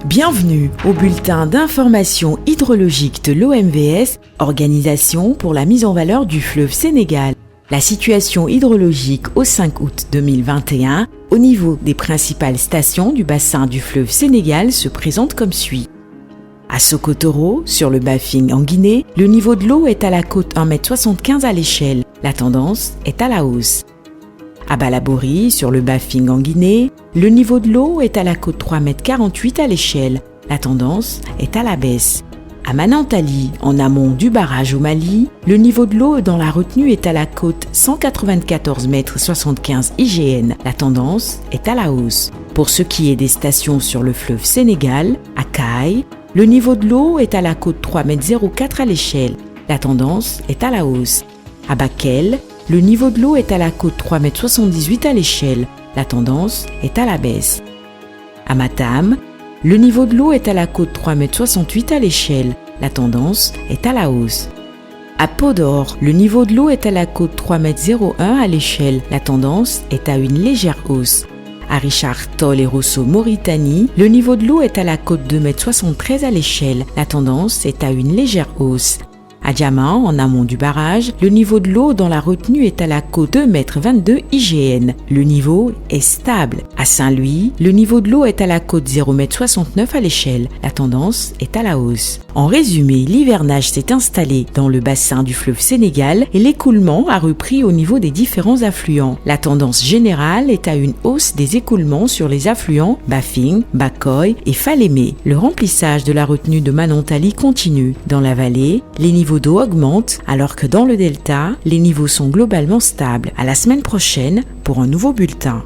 Bienvenue au bulletin d'information hydrologique de l'OMVS, Organisation pour la mise en valeur du fleuve Sénégal. La situation hydrologique au 5 août 2021 au niveau des principales stations du bassin du fleuve Sénégal se présente comme suit. À Sokotoro, sur le Bafing en Guinée, le niveau de l'eau est à la côte 1,75 m à l'échelle. La tendance est à la hausse. À Balabori, sur le Bafing en Guinée, le niveau de l'eau est à la côte 3,48 m à l'échelle. La tendance est à la baisse. À Manantali, en amont du barrage au Mali, le niveau de l'eau dans la retenue est à la côte 194,75 m IGN. La tendance est à la hausse. Pour ce qui est des stations sur le fleuve Sénégal, à Kaay, le niveau de l'eau est à la côte 3,04 m à l'échelle. La tendance est à la hausse. À Bakel, le niveau de l'eau est à la côte 3,78 m à l'échelle. La tendance est à la baisse. À Matam, le niveau de l'eau est à la côte 3,68 m à l'échelle. La tendance est à la hausse. À Podor, le niveau de l'eau est à la côte 3,01 m à l'échelle. La tendance est à une légère hausse. À Richard Toll et Rosso, Mauritanie, le niveau de l'eau est à la côte 2,73 m à l'échelle. La tendance est à une légère hausse. À Diama, en amont du barrage, le niveau de l'eau dans la retenue est à la côte 2,22 m IGN. Le niveau est stable. À Saint-Louis, le niveau de l'eau est à la côte 0,69 m à l'échelle. La tendance est à la hausse. En résumé, l'hivernage s'est installé dans le bassin du fleuve Sénégal et l'écoulement a repris au niveau des différents affluents. La tendance générale est à une hausse des écoulements sur les affluents Bafing, Bakoy et Falémé. Le remplissage de la retenue de Manantali continue. Dans la vallée, les niveaux d'eau augmentent alors que dans le delta, les niveaux sont globalement stables. À la semaine prochaine pour un nouveau bulletin.